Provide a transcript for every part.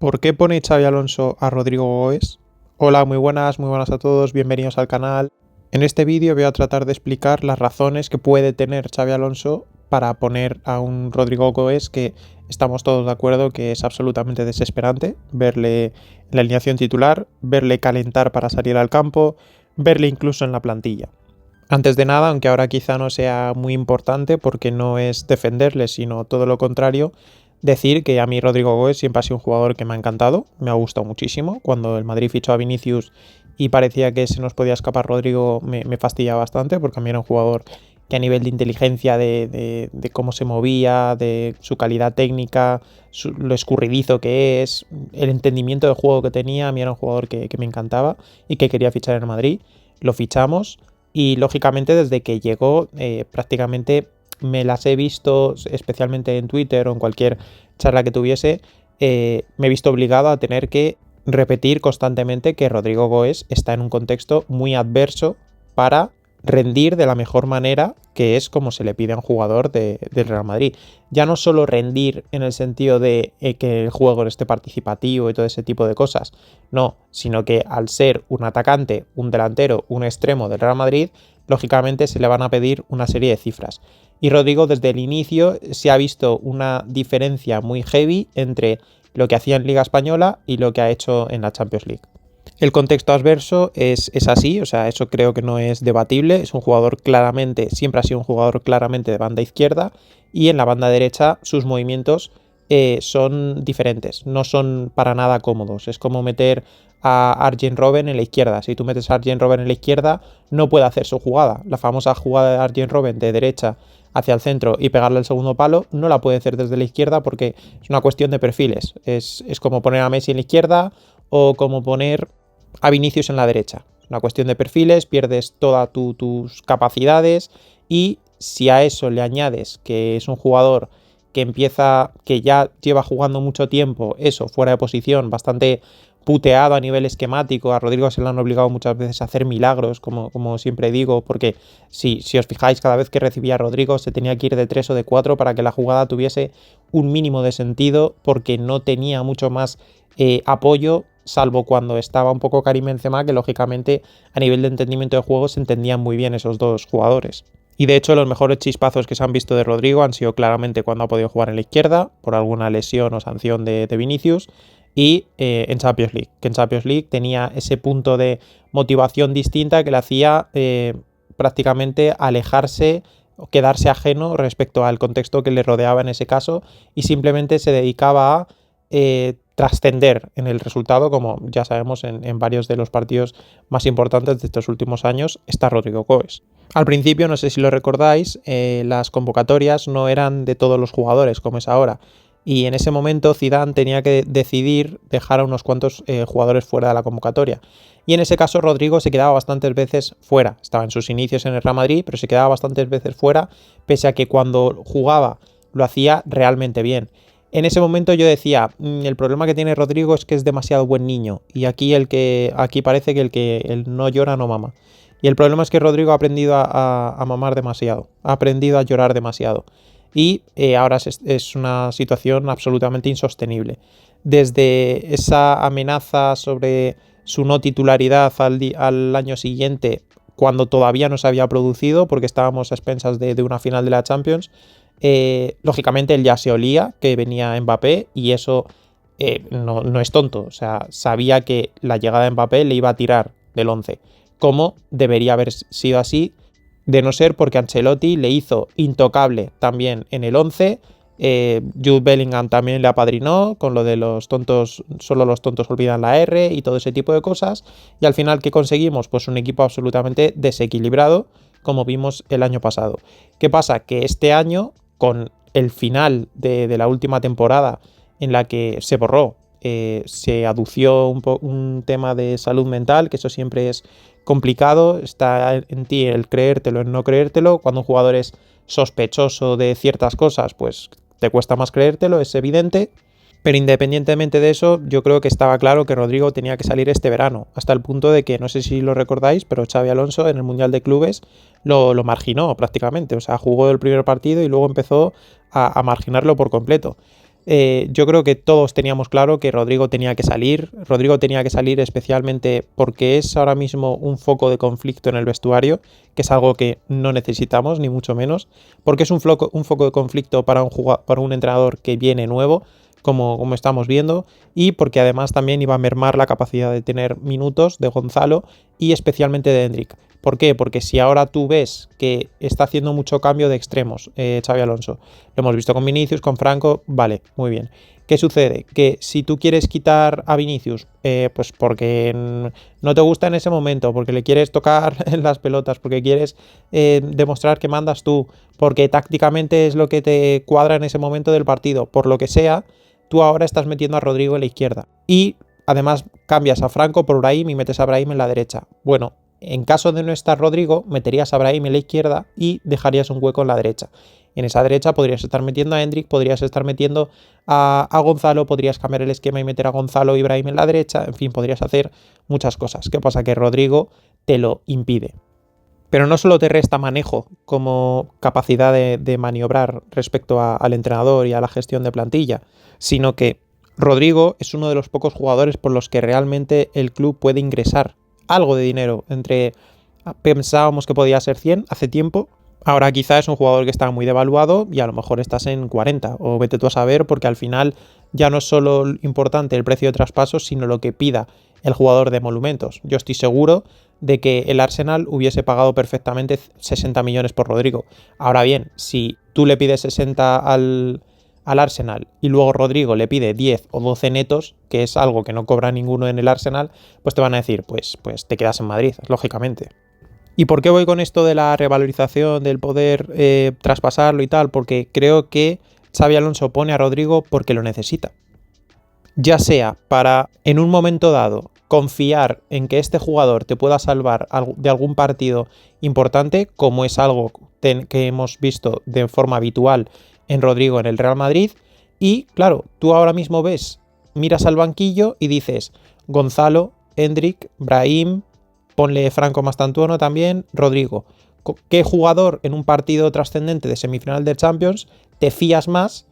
¿Por qué pone Xabi Alonso a Rodrigo Goes? Hola, muy buenas a todos, bienvenidos al canal. En este vídeo voy a tratar de explicar las razones que puede tener Xabi Alonso para poner a un Rodrigo Goes que estamos todos de acuerdo que es absolutamente desesperante verle en la alineación titular, verle calentar para salir al campo, verle incluso en la plantilla. Antes de nada, aunque ahora quizá no sea muy importante porque no es defenderle, sino todo lo contrario, decir que a mí Rodrigo Goes siempre ha sido un jugador que me ha encantado, me ha gustado muchísimo. Cuando el Madrid fichó a Vinicius y parecía que se nos podía escapar Rodrigo, me fastidiaba bastante porque a mí era un jugador que a nivel de inteligencia, de cómo se movía, de su calidad técnica, lo escurridizo que es, el entendimiento del juego que tenía, a mí era un jugador que me encantaba y que quería fichar en el Madrid. Lo fichamos y lógicamente desde que llegó prácticamente me las he visto, especialmente en Twitter o en cualquier charla que tuviese, me he visto obligado a tener que repetir constantemente que Rodrigo Goes está en un contexto muy adverso para rendir de la mejor manera, que es como se le pide a un jugador del Real Madrid. Ya no solo rendir en el sentido de que el juego esté participativo y todo ese tipo de cosas, no, sino que al ser un atacante, un delantero, un extremo del Real Madrid, lógicamente se le van a pedir una serie de cifras. Y Rodrigo desde el inicio se ha visto una diferencia muy heavy entre lo que hacía en Liga Española y lo que ha hecho en la Champions League. El contexto adverso es así, o sea, eso creo que no es debatible. Es un jugador claramente, siempre ha sido un jugador claramente de banda izquierda y en la banda derecha sus movimientos son diferentes, no son para nada cómodos. Es como meter a Arjen Robben en la izquierda. Si tú metes a Arjen Robben en la izquierda, no puede hacer su jugada. La famosa jugada de Arjen Robben de derecha hacia el centro y pegarle el segundo palo, no la puede hacer desde la izquierda porque es una cuestión de perfiles. Es como poner a Messi en la izquierda o como poner a Vinicius en la derecha. Una cuestión de perfiles, pierdes todas tus capacidades y si a eso le añades que es un jugador que ya lleva jugando mucho tiempo, eso, fuera de posición, bastante puteado a nivel esquemático, a Rodrigo se le han obligado muchas veces a hacer milagros, como siempre digo, porque si os fijáis, cada vez que recibía a Rodrigo se tenía que ir de 3 o de 4 para que la jugada tuviese un mínimo de sentido, porque no tenía mucho más apoyo, salvo cuando estaba un poco Karim Benzema, que lógicamente a nivel de entendimiento de juego se entendían muy bien esos dos jugadores. Y de hecho los mejores chispazos que se han visto de Rodrigo han sido claramente cuando ha podido jugar en la izquierda, por alguna lesión o sanción de Vinicius, y en Champions League, que en Champions League tenía ese punto de motivación distinta que le hacía prácticamente alejarse o quedarse ajeno respecto al contexto que le rodeaba en ese caso y simplemente se dedicaba a trascender en el resultado, como ya sabemos en varios de los partidos más importantes de estos últimos años está Rodrigo Goes. Al principio, no sé si lo recordáis, las convocatorias no eran de todos los jugadores como es ahora. Y en ese momento Zidane tenía que decidir dejar a unos cuantos jugadores fuera de la convocatoria. Y en ese caso Rodrigo se quedaba bastantes veces fuera. Estaba en sus inicios en el Real Madrid, pero se quedaba bastantes veces fuera, pese a que cuando jugaba lo hacía realmente bien. En ese momento yo decía, el problema que tiene Rodrigo es que es demasiado buen niño. Y aquí parece que el no llora no mama. Y el problema es que Rodrigo ha aprendido a mamar demasiado. Ha aprendido a llorar demasiado. Y ahora es una situación absolutamente insostenible. Desde esa amenaza sobre su no titularidad al año siguiente, cuando todavía no se había producido, porque estábamos a expensas de una final de la Champions, lógicamente él ya se olía que venía Mbappé y eso no es tonto. O sea, sabía que la llegada de Mbappé le iba a tirar del 11, como debería haber sido así, de no ser porque Ancelotti le hizo intocable también en el 11. Jude Bellingham también le apadrinó con lo de los tontos, solo los tontos olvidan la R y todo ese tipo de cosas. Y al final, ¿qué conseguimos? Pues un equipo absolutamente desequilibrado, como vimos el año pasado. ¿Qué pasa? Que este año, con el final de la última temporada en la que se borró, se adució un tema de salud mental, que eso siempre es complicado, está en ti el creértelo, el no creértelo. Cuando un jugador es sospechoso de ciertas cosas, pues te cuesta más creértelo, es evidente. Pero independientemente de eso, yo creo que estaba claro que Rodrigo tenía que salir este verano, hasta el punto de que, no sé si lo recordáis, pero Xabi Alonso en el Mundial de Clubes lo marginó prácticamente. O sea, jugó el primer partido y luego empezó a marginarlo por completo. yo creo que todos teníamos claro que Rodrigo tenía que salir. Rodrigo tenía que salir especialmente porque es ahora mismo un foco de conflicto en el vestuario, que es algo que no necesitamos, ni mucho menos, porque es un foco de conflicto para un entrenador que viene nuevo, como estamos viendo, y porque además también iba a mermar la capacidad de tener minutos de Gonzalo y especialmente de Endrick. ¿Por qué? Porque si ahora tú ves que está haciendo mucho cambio de extremos Xabi Alonso, lo hemos visto con Vinicius, con Franco, vale, muy bien. ¿Qué sucede? Que si tú quieres quitar a Vinicius, pues porque no te gusta en ese momento, porque le quieres tocar en las pelotas, porque quieres demostrar que mandas tú, porque tácticamente es lo que te cuadra en ese momento del partido, por lo que sea, tú ahora estás metiendo a Rodrigo en la izquierda. Y además cambias a Franco por Brahim y metes a Brahim en la derecha. Bueno, en caso de no estar Rodrigo, meterías a Brahim en la izquierda y dejarías un hueco en la derecha. En esa derecha podrías estar metiendo a Endrick, podrías estar metiendo a Gonzalo, podrías cambiar el esquema y meter a Gonzalo y Brahim en la derecha, en fin, podrías hacer muchas cosas. ¿Qué pasa? Que Rodrigo te lo impide. Pero no solo te resta manejo como capacidad de maniobrar respecto al entrenador y a la gestión de plantilla, sino que Rodrigo es uno de los pocos jugadores por los que realmente el club puede ingresar algo de dinero. Pensábamos que podía ser 100 hace tiempo, ahora quizá es un jugador que está muy devaluado y a lo mejor estás en 40, o vete tú a saber, porque al final ya no es solo importante el precio de traspasos, sino lo que pida el jugador de Monumentos. Yo estoy seguro de que el Arsenal hubiese pagado perfectamente 60 millones por Rodrigo. Ahora bien, si tú le pides 60 al Arsenal y luego Rodrigo le pide 10 o 12 netos, que es algo que no cobra ninguno en el Arsenal, pues te van a decir, pues te quedas en Madrid, lógicamente. ¿Y por qué voy con esto de la revalorización, del poder traspasarlo y tal? Porque creo que Xabi Alonso pone a Rodrigo porque lo necesita. Ya sea para, en un momento dado, confiar en que este jugador te pueda salvar de algún partido importante, como es algo que hemos visto de forma habitual en Rodrigo en el Real Madrid. Y claro, tú ahora mismo miras al banquillo y dices Gonzalo, Endrick, Brahim, ponle Franco Mastantuono también, Rodrigo. ¿Qué jugador en un partido trascendente de semifinal de Champions te fías más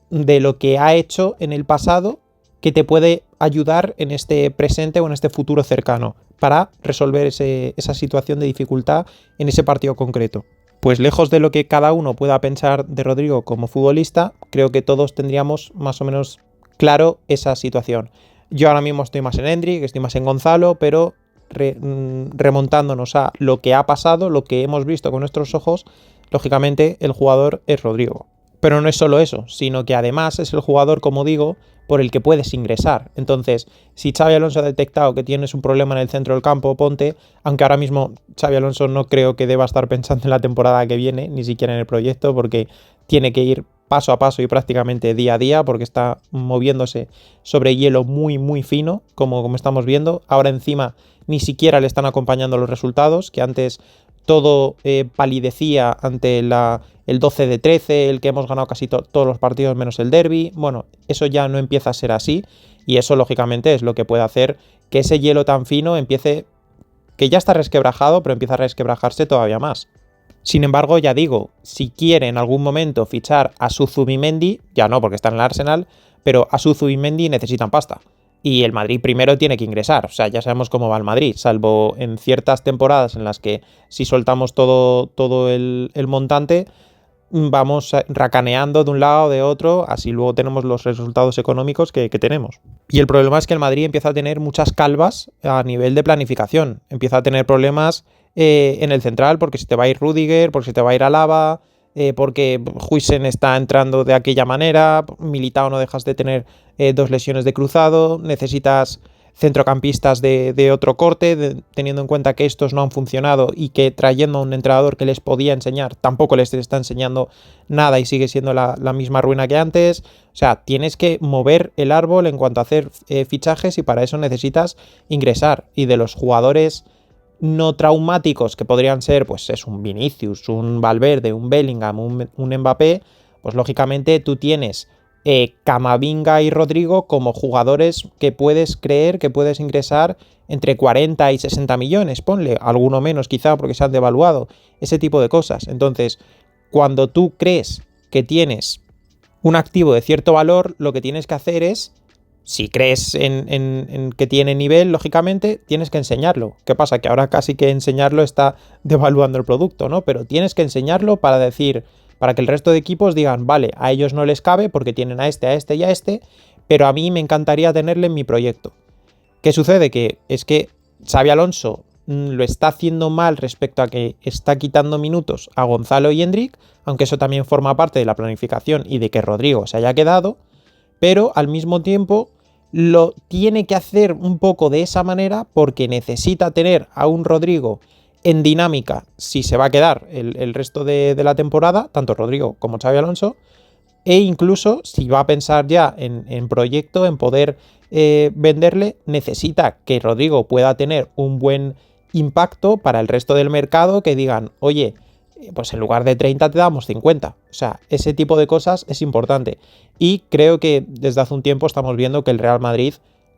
de lo que ha hecho en el pasado que te puede ayudar en este presente o en este futuro cercano para resolver esa situación de dificultad en ese partido concreto? Pues lejos de lo que cada uno pueda pensar de Rodrigo como futbolista, creo que todos tendríamos más o menos claro esa situación. Yo ahora mismo estoy más en Endrick, estoy más en Gonzalo, pero remontándonos a lo que ha pasado, lo que hemos visto con nuestros ojos, lógicamente el jugador es Rodrigo. Pero no es solo eso, sino que además es el jugador, como digo, por el que puedes ingresar. Entonces, si Xabi Alonso ha detectado que tienes un problema en el centro del campo, ponte, aunque ahora mismo Xabi Alonso no creo que deba estar pensando en la temporada que viene, ni siquiera en el proyecto, porque tiene que ir paso a paso y prácticamente día a día, porque está moviéndose sobre hielo muy, muy fino, como estamos viendo. Ahora encima ni siquiera le están acompañando los resultados, que antes todo palidecía ante el 12 de 13, el que hemos ganado casi todos los partidos menos el derbi. Bueno, eso ya no empieza a ser así y eso lógicamente es lo que puede hacer que ese hielo tan fino empiece, que ya está resquebrajado, pero empieza a resquebrajarse todavía más. Sin embargo, ya digo, si quiere en algún momento fichar a su Zubimendi, ya no porque está en el Arsenal, pero a su Zubimendi necesitan pasta. Y el Madrid primero tiene que ingresar, o sea, ya sabemos cómo va el Madrid, salvo en ciertas temporadas en las que si soltamos todo el montante, vamos racaneando de un lado o de otro, así luego tenemos los resultados económicos que tenemos. Y el problema es que el Madrid empieza a tener muchas calvas a nivel de planificación, empieza a tener problemas en el central porque se te va a ir Rüdiger, porque se te va a ir Alaba, porque Huijsen está entrando de aquella manera, Militao no dejas de tener 2 lesiones de cruzado, necesitas centrocampistas de otro corte, teniendo en cuenta que estos no han funcionado y que trayendo a un entrenador que les podía enseñar, tampoco les está enseñando nada y sigue siendo la misma ruina que antes. O sea, tienes que mover el árbol en cuanto a hacer fichajes y para eso necesitas ingresar. Y de los jugadores no traumáticos que podrían ser, pues es un Vinicius, un Valverde, un Bellingham, un Mbappé, pues lógicamente tú tienes Camavinga y Rodrigo como jugadores que puedes creer que puedes ingresar entre 40 y 60 millones, ponle, alguno menos quizá porque se han devaluado, ese tipo de cosas. Entonces, cuando tú crees que tienes un activo de cierto valor, lo que tienes que hacer es, si crees en que tiene nivel, lógicamente, tienes que enseñarlo. ¿Qué pasa? Que ahora casi que enseñarlo está devaluando el producto, ¿no? Pero tienes que enseñarlo para decir, para que el resto de equipos digan, vale, a ellos no les cabe porque tienen a este y a este, pero a mí me encantaría tenerle en mi proyecto. ¿Qué sucede? Que es que Xabi Alonso lo está haciendo mal respecto a que está quitando minutos a Gonzalo y Endrick, aunque eso también forma parte de la planificación y de que Rodrigo se haya quedado, pero al mismo tiempo lo tiene que hacer un poco de esa manera porque necesita tener a un Rodrigo en dinámica si se va a quedar el resto de la temporada, tanto Rodrigo como Xabi Alonso, e incluso si va a pensar ya en proyecto, en poder venderle, necesita que Rodrigo pueda tener un buen impacto para el resto del mercado, que digan, oye, pues en lugar de 30 te damos 50. O sea, ese tipo de cosas es importante. Y creo que desde hace un tiempo estamos viendo que el Real Madrid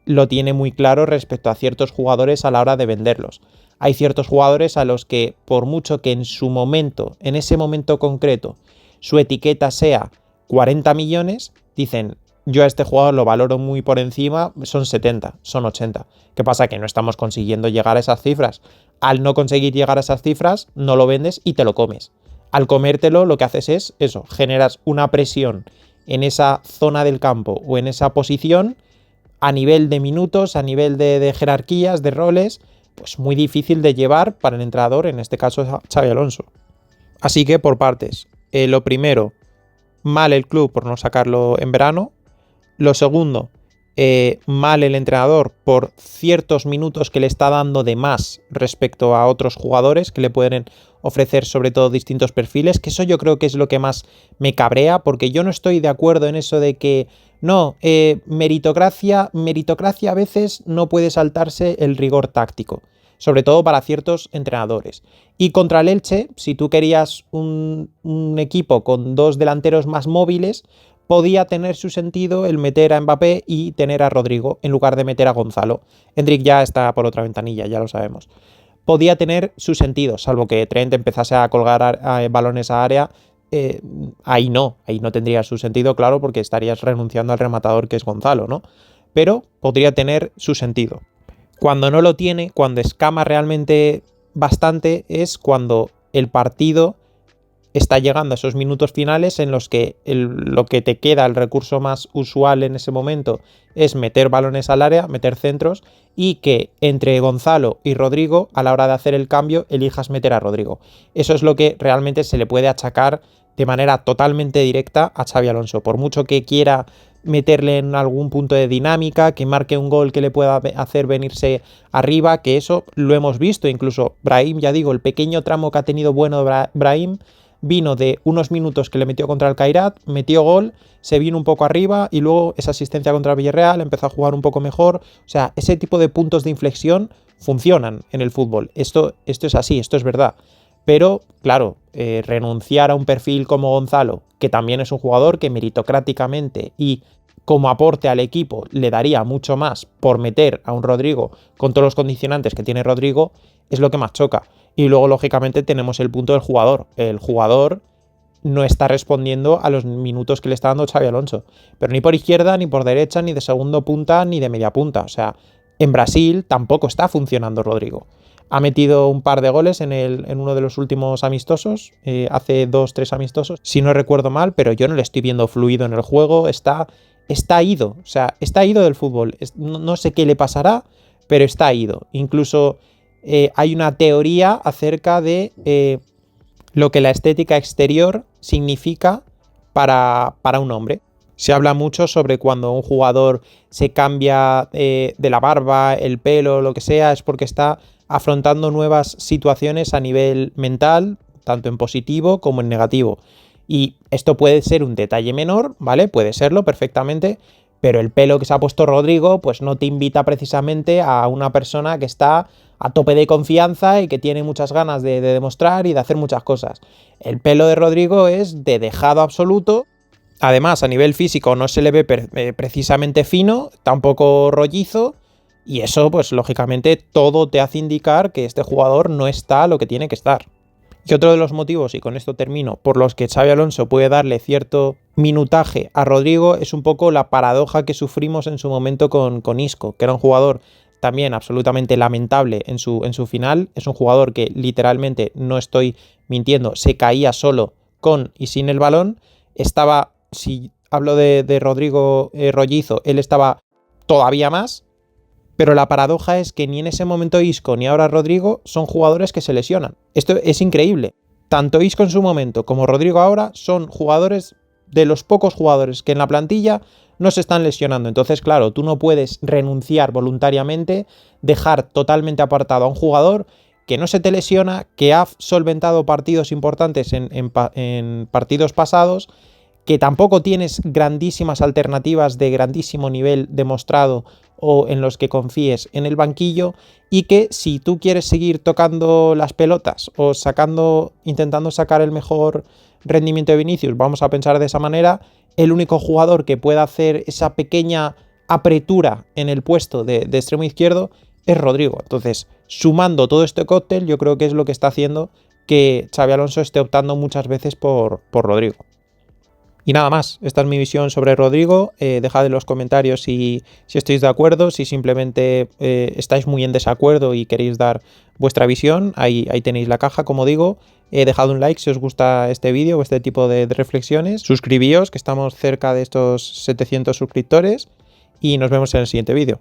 lo tiene muy claro respecto a ciertos jugadores a la hora de venderlos. Hay ciertos jugadores a los que, por mucho que en su momento, en ese momento concreto, su etiqueta sea 40 millones, dicen, yo a este jugador lo valoro muy por encima, son 70, son 80. ¿Qué pasa? Que no estamos consiguiendo llegar a esas cifras. Al no conseguir llegar a esas cifras, no lo vendes y te lo comes. Al comértelo, lo que haces es eso, generas una presión en esa zona del campo o en esa posición a nivel de minutos, a nivel de jerarquías, de roles, pues muy difícil de llevar para el entrenador, en este caso Xabi Alonso. Así que por partes, lo primero, mal el club por no sacarlo en verano. Lo segundo, mal el entrenador por ciertos minutos que le está dando de más respecto a otros jugadores que le pueden ofrecer sobre todo distintos perfiles, que eso yo creo que es lo que más me cabrea, porque yo no estoy de acuerdo en eso de que no, meritocracia a veces no puede saltarse el rigor táctico, sobre todo para ciertos entrenadores. Y contra el Elche, si tú querías un equipo con dos delanteros más móviles, podía tener su sentido el meter a Mbappé y tener a Rodrigo en lugar de meter a Gonzalo. Endrick ya está por otra ventanilla, ya lo sabemos. Podía tener su sentido, salvo que Trent empezase a colgar balones a área. Ahí no tendría su sentido, claro, porque estarías renunciando al rematador que es Gonzalo, ¿no? Pero podría tener su sentido. Cuando no lo tiene, cuando escama realmente bastante, es cuando el partido está llegando a esos minutos finales en los que lo que te queda, el recurso más usual en ese momento, es meter balones al área, meter centros, y que entre Gonzalo y Rodrigo, a la hora de hacer el cambio, elijas meter a Rodrigo. Eso es lo que realmente se le puede achacar de manera totalmente directa a Xabi Alonso. Por mucho que quiera meterle en algún punto de dinámica, que marque un gol que le pueda hacer venirse arriba, que eso lo hemos visto, incluso Brahim, ya digo, el pequeño tramo que ha tenido bueno Brahim, vino de unos minutos que le metió contra el Kairat, metió gol, se vino un poco arriba y luego esa asistencia contra el Villarreal, empezó a jugar un poco mejor. O sea, ese tipo de puntos de inflexión funcionan en el fútbol. Esto es así, esto es verdad. Pero, claro, renunciar a un perfil como Gonzalo, que también es un jugador que meritocráticamente y como aporte al equipo le daría mucho más por meter a un Rodrigo con todos los condicionantes que tiene Rodrigo, es lo que más choca. Y luego, lógicamente, tenemos el punto del jugador. El jugador no está respondiendo a los minutos que le está dando Xabi Alonso. Pero ni por izquierda, ni por derecha, ni de segundo punta, ni de media punta. O sea, en Brasil tampoco está funcionando Rodrigo. Ha metido un par de goles en uno de los últimos amistosos, hace 2-3 amistosos, si no recuerdo mal, pero yo no le estoy viendo fluido en el juego. Está ido, o sea, está ido del fútbol. No sé qué le pasará, pero está ido. Incluso hay una teoría acerca de lo que la estética exterior significa para un hombre. Se habla mucho sobre cuando un jugador se cambia de la barba, el pelo, lo que sea, es porque está afrontando nuevas situaciones a nivel mental, tanto en positivo como en negativo. Y esto puede ser un detalle menor, ¿vale? Puede serlo perfectamente, pero el pelo que se ha puesto Rodrigo, pues no te invita precisamente a una persona que está a tope de confianza y que tiene muchas ganas de demostrar y de hacer muchas cosas. El pelo de Rodrigo es de dejado absoluto. Además, a nivel físico no se le ve precisamente fino, tampoco rollizo, y eso, pues lógicamente, todo te hace indicar que este jugador no está a lo que tiene que estar. Y otro de los motivos, y con esto termino, por los que Xabi Alonso puede darle cierto minutaje a Rodrigo es un poco la paradoja que sufrimos en su momento con Isco, que era un jugador también absolutamente lamentable en su final. Es un jugador que literalmente, no estoy mintiendo, se caía solo con y sin el balón. Estaba, si hablo de Rodrigo Rollizo, él estaba todavía más. Pero la paradoja es que ni en ese momento Isco ni ahora Rodrigo son jugadores que se lesionan. Esto es increíble. Tanto Isco en su momento como Rodrigo ahora son jugadores de los pocos jugadores que en la plantilla no se están lesionando. Entonces, claro, tú no puedes renunciar voluntariamente, dejar totalmente apartado a un jugador que no se te lesiona, que ha solventado partidos importantes en partidos pasados, que tampoco tienes grandísimas alternativas de grandísimo nivel demostrado o en los que confíes en el banquillo, y que si tú quieres seguir tocando las pelotas o intentando sacar el mejor rendimiento de Vinicius, vamos a pensar de esa manera, el único jugador que pueda hacer esa pequeña apretura en el puesto de extremo izquierdo es Rodrigo. Entonces, sumando todo este cóctel, yo creo que es lo que está haciendo que Xabi Alonso esté optando muchas veces por Rodrigo. Y nada más, esta es mi visión sobre Rodrigo. Dejad en los comentarios si estáis de acuerdo, si simplemente estáis muy en desacuerdo y queréis dar vuestra visión. Ahí tenéis la caja, como digo. Dejad un like si os gusta este vídeo o este tipo de reflexiones. Suscribíos, que estamos cerca de estos 700 suscriptores. Y nos vemos en el siguiente vídeo.